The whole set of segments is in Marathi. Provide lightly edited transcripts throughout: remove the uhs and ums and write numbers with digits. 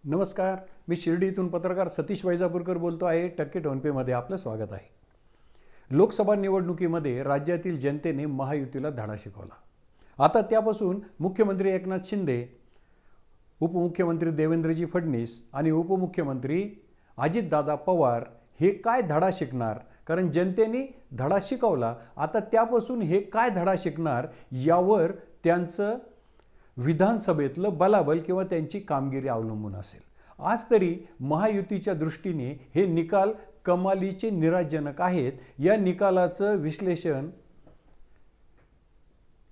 नमस्कार, मी शिर्डीतून पत्रकार सतीश वैजापूरकर बोलतो आहे. टक्के टोनपेमध्ये आपलं स्वागत आहे. लोकसभा निवडणुकीमध्ये राज्यातील जनतेने महायुतीला धडा शिकवला. आता त्यापासून मुख्यमंत्री एकनाथ शिंदे, उपमुख्यमंत्री देवेंद्रजी फडणवीस आणि उपमुख्यमंत्री अजितदादा पवार हे काय धडा शिकणार? कारण जनतेने धडा शिकवला, आता त्यापासून हे काय धडा शिकणार यावर त्यांचं विधानसभेतलं बलाबल किंवा त्यांची कामगिरी अवलंबून असेल. आज तरी महायुतीच्या दृष्टीने हे निकाल कमालीचे निराशजनक आहेत. या निकालाचं विश्लेषण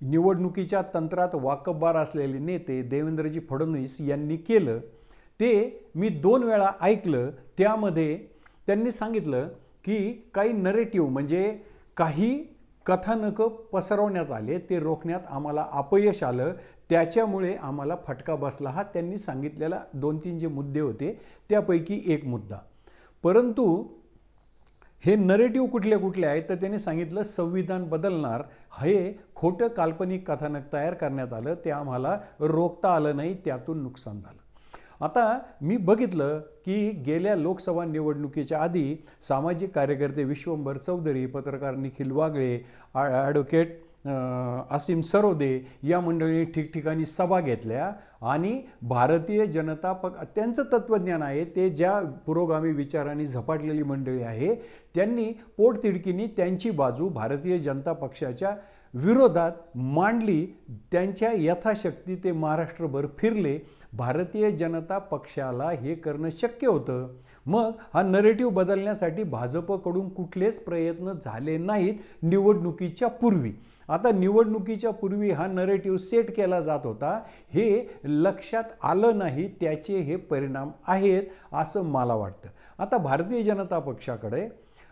निवडणुकीच्या तंत्रात वाकबगार असलेले नेते देवेंद्रजी फडणवीस यांनी केलं. ते मी 2 वेळा ऐकलं. त्यामध्ये त्यांनी सांगितलं की काही नरेटिव्ह म्हणजे काही कथानक पसरवण्यात आले, ते रोखण्यात आम्हाला अपयश आलं, त्याच्यामुळे आम्हाला फटका बसला. हा त्यांनी सांगितलेला 2-3 जे मुद्दे होते त्यापैकी एक मुद्दा. परंतु हे नरेटिव्ह कुठले कुठले आहेत तर त्यांनी सांगितलं संविधान बदलणार हे खोटं काल्पनिक कथानक तयार करण्यात आलं, ते आम्हाला रोखता आलं नाही, त्यातून नुकसान झालं. आता मी बघितलं की गेल्या लोकसभा निवडणुकीच्या आधी सामाजिक कार्यकर्ते विश्वंभर चौधरी, पत्रकार निखिल वागळे, ॲडव्होकेट असीम सरोदे या मंडळींनी ठिकठिकाणी सभा घेतल्या आणि भारतीय जनता त्यांचं तत्त्वज्ञान आहे, ते ज्या पुरोगामी विचारांनी झपाटलेली मंडळी आहे, त्यांनी पोटतिडकीने त्यांची बाजू भारतीय जनता पक्षाच्या विरोधात मांडली. त्यांच्या यथाशक्ती ते महाराष्ट्रभर फिरले. भारतीय जनता पक्षाला हे करणं शक्य होतं. मग हा नरेटिव्ह बदलण्यासाठी भाजपकडून कुठलेच प्रयत्न झाले नाहीत निवडणुकीच्या पूर्वी. आता निवडणुकीच्या पूर्वी हा नरेटिव्ह सेट केला जात होता, हे लक्षात आलं नाही, त्याचे हे परिणाम आहेत असं मला वाटतं. आता भारतीय जनता पक्षाकडे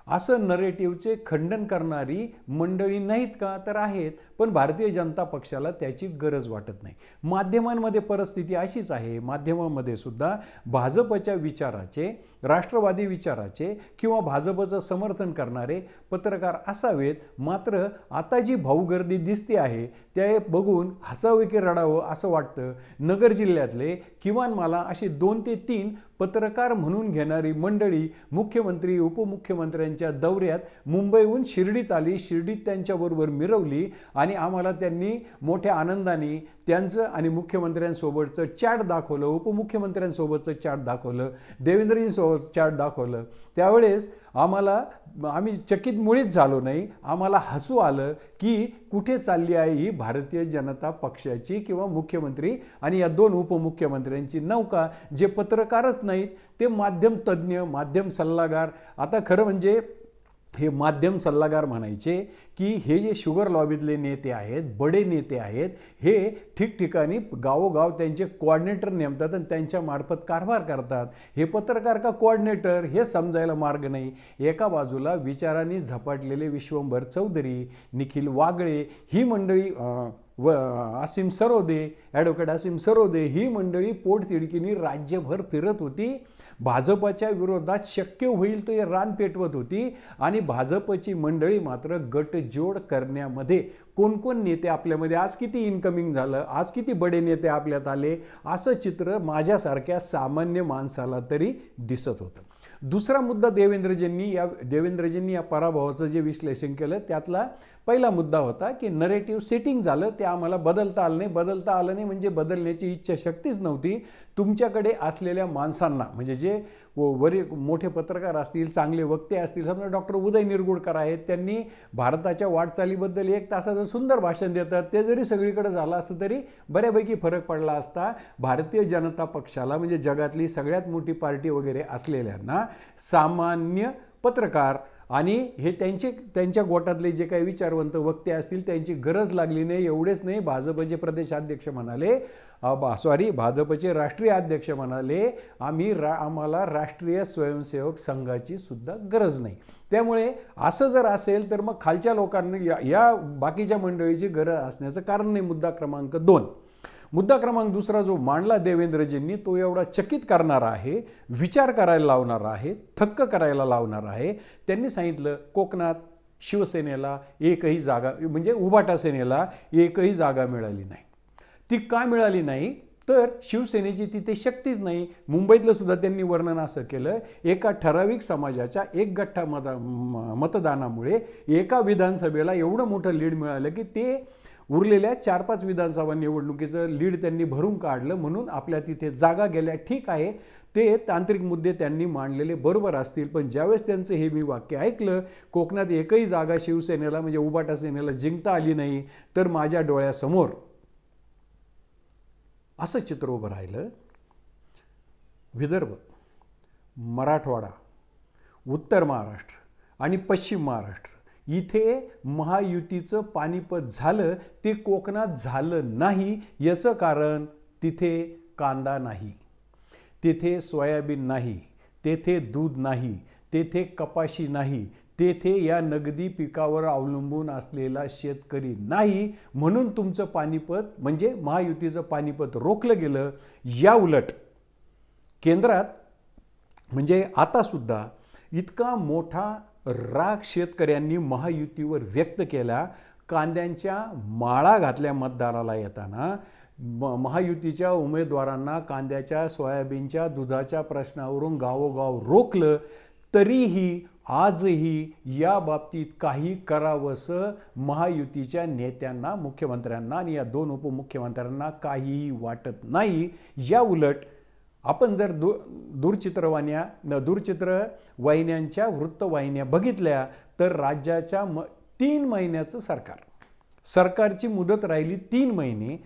असं नरेटिव्हचे खंडन करणारी मंडळी नाहीत का? तर आहेत, पण भारतीय जनता पक्षाला त्याची गरज वाटत नाही. माध्यमांमध्ये परिस्थिती अशीच आहे. माध्यमांमध्ये सुद्धा भाजपच्या विचाराचे, राष्ट्रवादी विचाराचे किंवा भाजपचं समर्थन करणारे पत्रकार असावेत. मात्र आता जी भाऊगर्दी दिसते आहे ते बघून हसावे की रडावं असं वाटतं. नगर जिल्ह्यातले किमान मला असे 2 ते 3 पत्रकार म्हणून घेणारी मंडळी मुख्यमंत्री उपमुख्यमंत्र्यांच्या दौऱ्यात मुंबईहून शिर्डीत आली, शिर्डीत त्यांच्याबरोबर मिरवली आणि आम्हाला त्यांनी मोठ्या आनंदाने त्यांचं आणि मुख्यमंत्र्यांसोबतचं चॅट दाखवलं, उपमुख्यमंत्र्यांसोबतचं चॅट दाखवलं, देवेंद्रजींसोबत चॅट दाखवलं. त्यावेळेस आम्ही चकित मुळीच झालो नाही. आम्हाला हसू आलं की कुठे चालली आहे ही भारतीय जनता पक्षाची किंवा मुख्यमंत्री आणि या 2 उपमुख्यमंत्र्यांची नौका. जे पत्रकारच नाहीत ते माध्यम तज्ज्ञ, माध्यम सल्लागार. आता खरं म्हणजे हे माध्यम सल्लागार म्हणायचे की हे जे शुगर लॉबीतले नेते आहेत, बडे नेते आहेत, हे ठिकठिकाणी गावोगाव त्यांचे कोऑर्डिनेटर नेमतात आणि त्यांच्या मार्फत कारभार करतात. हे पत्रकार का कोऑर्डिनेटर हे समजायला मार्ग नाही. एका बाजूला विचारांनी झपाटलेले विश्वंभर चौधरी, निखिल वागळे ही मंडळी, असीम सरोदे, ॲडव्होकेट असीम सरोदे ही मंडळी पोटतिडकीने राज्यभर फिरत होती. भाजपच्या विरोधात शक्य होईल तो रान पेटवत होती आणि भाजपची मंडळी मात्र गटजोड करण्यामध्ये कोण नेते आपल्यामध्ये, आज किती इनकमिंग झालं, आज किती बडे नेते आपल्यात आले, असं चित्र माझ्यासारख्या सामान्य माणसाला तरी दिसत होतं. दुसरा मुद्दा देवेंद्रजींनी या पराभवाचं जे विश्लेषण केलं त्यातला पहिला मुद्दा होता की नरेटिव्ह सेटिंग झालं, ते आम्हाला बदलता आलं नाही म्हणजे बदलण्याची इच्छाशक्तीच नव्हती. तुमच्याकडे असलेल्या माणसांना म्हणजे जे मोठे पत्रकार असतील, चांगले वक्ते असतील, समजा डॉक्टर उदय निरगुडकर आहेत, त्यांनी भारताच्या वाटचालीबद्दल 1 तासाचं सुंदर भाषण देतात. ते जरी सगळीकडे झालं असतं तरी बऱ्यापैकी फरक पडला असता. भारतीय जनता पक्षाला म्हणजे जगातली सगळ्यात मोठी पार्टी वगैरे असलेल्यांना सामान्य पत्रकार आणि हे त्यांच्या गोटातले जे काही विचारवंत वक्ते असतील त्यांची गरज लागली नाही. एवढेच नाही, भाजपचे प्रदेशाध्यक्ष म्हणाले, भाजपचे राष्ट्रीय अध्यक्ष म्हणाले, आम्हाला राष्ट्रीय स्वयंसेवक संघाची सुद्धा गरज नाही. त्यामुळे असं जर असेल तर मग खालच्या लोकांना या बाकीच्या मंडळीची गरज असण्याचं कारण नाही. मुद्दा क्रमांक 2. मुद्दा क्रमांक दुसरा जो मांडला देवेंद्रजींनी तो एवढा चकित करणारा आहे, विचार करायला लावणारा आहे, थक्क करायला लावणारा आहे. त्यांनी सांगितलं कोकणात शिवसेनेला एकही जागा म्हणजे उभाटा सेनेला एकही जागा मिळाली नाही. ती का मिळाली नाही तर शिवसेनेची तिथे शक्तीच नाही. मुंबईतलं सुद्धा त्यांनी वर्णन असं केलं, एका ठराविक समाजाच्या एक गठ्ठा मतदानामुळे एका विधानसभेला एवढं मोठं लीड मिळालं की ते उरलेल्या 4-5 विधानसभा निवडणुकीचं लीड त्यांनी भरून काढलं, म्हणून आपल्या तिथे जागा गेल्या. ठीक आहे, ते तांत्रिक मुद्दे त्यांनी मांडलेले बरोबर असतील, पण ज्यावेळेस त्यांचं हे मी वाक्य ऐकलं, कोकणात एकही जागा शिवसेनेला म्हणजे उबाटा सेनेला जिंकता आली नाही, तर माझ्या डोळ्यासमोर असं चित्र उभं राहिलं. विदर्भ, मराठवाडा, उत्तर महाराष्ट्र आणि पश्चिम महाराष्ट्र इथे महायुतीचं पानिपत झालं, ते कोकणात झालं नाही. याचं कारण तिथे कांदा नाही, तेथे सोयाबीन नाही, तेथे दूध नाही, तेथे कपाशी नाही, तेथे या नगदी पिकावर अवलंबून असलेला शेतकरी नाही, म्हणून तुमचं पानिपत म्हणजे महायुतीचं पानिपत रोखलं गेलं. या उलट केंद्रात म्हणजे आता सुद्धा इतका मोठा राग शेतकऱ्यांनी महायुतीवर व्यक्त केला. कांद्यांच्या माळा घातल्या मतदाराला येताना. महायुतीच्या उमेदवारांना कांद्याच्या, सोयाबीनच्या, दुधाच्या प्रश्नावरून गावोगाव रोखलं, तरीही आजही या बाबतीत काही करावंसं महायुतीच्या नेत्यांना, मुख्यमंत्र्यांना आणि या 2 उपमुख्यमंत्र्यांना काहीही वाटत नाही. या उलट आपण जर दूरचित्रवाहिन्यांच्या वृत्तवाहिन्या बघितल्या तर राज्याच्या 3 महिन्याचं सरकारची मुदत राहिली 3 महिने.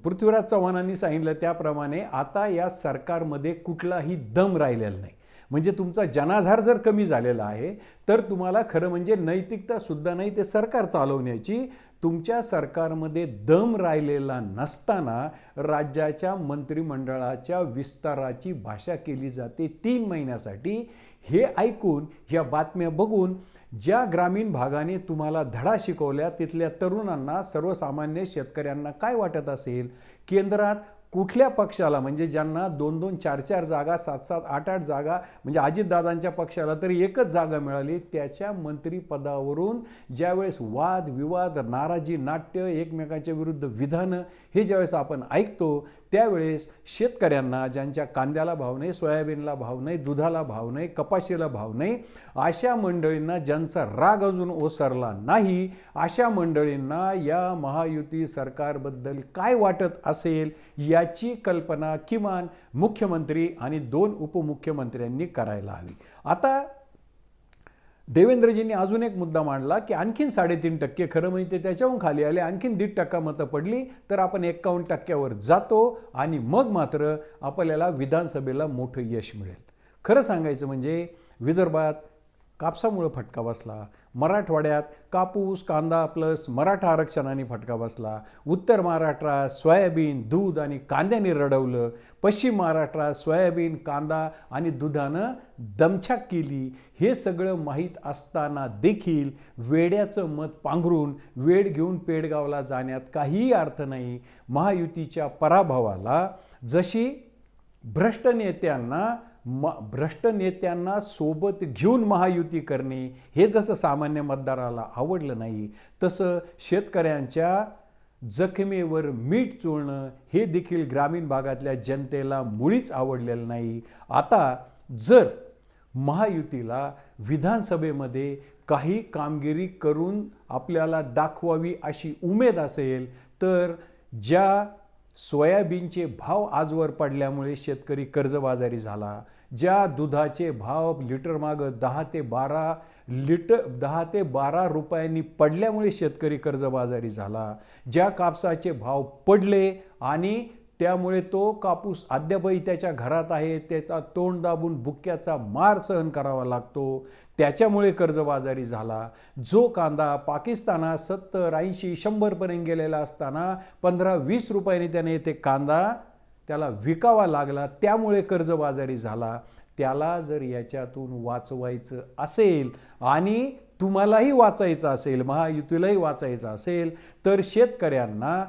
पृथ्वीराज चव्हाणांनी सांगितलं त्याप्रमाणे आता या सरकारमध्ये कुठलाही दम राहिलेला नाही. म्हणजे तुमचा जनाधार जर कमी झालेला आहे तर तुम्हाला खरं म्हणजे नैतिकता सुद्धा नाही ते सरकार चालवण्याची. तुमच्या सरकारमध्ये दम राहिलेला नसताना राज्याच्या मंत्रिमंडळाच्या विस्ताराची भाषा केली जाते 3 महिन्यासाठी. हे ऐकून, ह्या बातम्या बघून ज्या ग्रामीण भागाने तुम्हाला धडा शिकवल्या तिथल्या तरुणांना, सर्वसामान्य शेतकऱ्यांना काय वाटत असेल? केंद्रात कुठल्या पक्षाला म्हणजे ज्यांना 2-2, 4-4 जागा, 7-7, 8-8 जागा म्हणजे अजितदादांच्या पक्षाला तरी एकच जागा मिळाली, त्याच्या मंत्रिपदावरून ज्यावेळेस वाद विवाद, नाराजी नाट्य, एकमेकांच्या विरुद्ध विधानं हे ज्यावेळेस आपण ऐकतो त्यावेळेस शेतकऱ्यांना, ज्यांच्या कांद्याला भाव नाही, सोयाबीनला भाव नाही, दुधाला भाव नाही, कपाशीला भाव नाही, अशा मंडळींना, ज्यांचा राग अजून ओसरला नाही, अशा मंडळींना या महायुती सरकारबद्दल काय वाटत असेल याची कल्पना किमान मुख्यमंत्री आणि 2 उपमुख्यमंत्र्यांनी करायला हवी. आता देवेंद्रजींनी अजून एक मुद्दा मांडला की आणखीन 3.5% खरं म्हणजे त्याच्याहून खाली आले, आणखीन 1.5% मतं पडली तर आपण 51% जातो आणि मग मात्र आपल्याला विधानसभेला मोठं यश मिळेल. खरं सांगायचं म्हणजे विदर्भात कापसामुळे फटका बसला, मराठवाड्यात कापूस, कांदा प्लस मराठा आरक्षणाने फटका बसला, उत्तर महाराष्ट्रात सोयाबीन, दूध आणि कांद्याने रडवलं, पश्चिम महाराष्ट्रात सोयाबीन, कांदा आणि दुधानं दमछाक केली. हे सगळं माहीत असताना देखील वेड्याचं मत पांघरून वेड घेऊन पेडगावला जाण्यात काहीही अर्थ नाही. महायुतीच्या पराभवाला जशी भ्रष्ट नेत्यांना सोबत घेऊन महायुती करणे हे जसं सामान्य मतदाराला आवडलं नाही, तसं शेतकऱ्यांच्या जखमेवर मीठ चोळणं हे देखील ग्रामीण भागातल्या जनतेला मुळीच आवडलेलं नाही. आता जर महायुतीला विधानसभेमध्ये काही कामगिरी करून आपल्याला दाखवावी अशी उमेद असेल तर ज्या सोयाबीनचे भाव आजवर पडल्यामुळे शेतकरी कर्जबाजारी झाला, ज्या दुधाचे भाव लिटर मागं 10 ते 12 रुपयांनी पडल्यामुळे शेतकरी कर्जबाजारी झाला, ज्या कापसाचे भाव पडले आणि त्यामुळे तो कापूस अद्यापही त्याच्या घरात आहे, त्याचा तोंड दाबून बुक्क्याचा मार सहन करावा लागतो, त्याच्यामुळे कर्जबाजारी झाला, जो कांदा पाकिस्तानात 70, 80, 100 पर्यंत गेलेला असताना 15-20 रुपयांनी त्याने ते कांदा त्याला विकावा लागला, त्यामुळे कर्जबाजारी झाला. त्याला जर याच्यातून वाचवायचं असेल आणि तुम्हालाही वाचायचं असेल, महायुतीलाही वाचायचं असेल तर शेतकऱ्यांना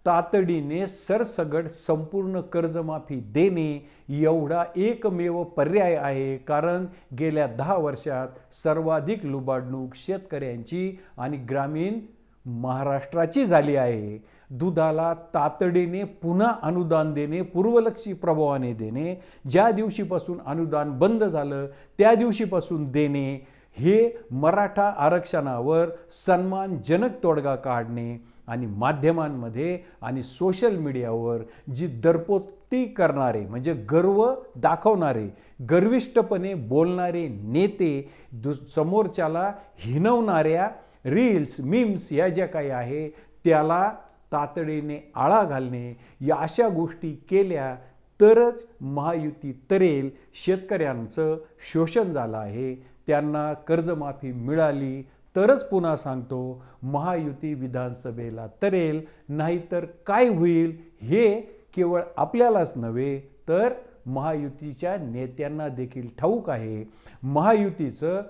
तातडीने सरसगट संपूर्ण कर्जमाफी देणे एवढा एकमेव पर्याय आहे. कारण गेल्या 10 वर्षात सर्वाधिक लुबाडणूक शेतकऱ्यांची आणि ग्रामीण महाराष्ट्राची झाली आहे. दुधाला तातडीने पुन्हा अनुदान देणे, पूर्वलक्षी प्रभावाने देणे, ज्या दिवशीपासून अनुदान बंद झालं त्या दिवशीपासून देणे, हे मराठा आरक्षणावर सन्मानजनक तोडगा काढणे आणि माध्यमांमध्ये आणि सोशल मीडियावर जी दर्पोक्ती करणारे म्हणजे गर्व दाखवणारे, गर्विष्ठपणे बोलणारे नेते, समोरच्याला हिणवणाऱ्या रील्स मीम्स या ज्या काही आहे त्याला तातडीने आळा घालणे, या अशा गोष्टी केल्या तरच महायुती तरेल. शेतकऱ्यांचं शोषण झालं आहे, त्यांना कर्जमाफी मिळाली तरच पुन्हा सांगतो महायुती विधानसभेला तरेल. नाहीतर काय होईल हे केवळ आपल्यालाच नव्हे तर महायुतीच्या नेत्यांना देखील ठाऊक आहे. महायुतीचं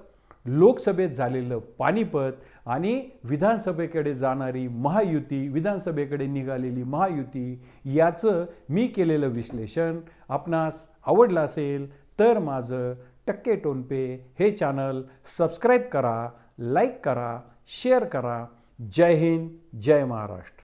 लोकसभेत झालेलं पानिपत आणि विधानसभेकडे जाणारी महायुती, विधानसभेकडे निघालेली महायुती याचं मी केलेलं विश्लेषण आपणास आवडलं असेल तर माझं टक्के टोनपे हे चॅनल सबस्क्राईब करा, लाईक करा, शेअर करा. जय हिंद, जय महाराष्ट्र.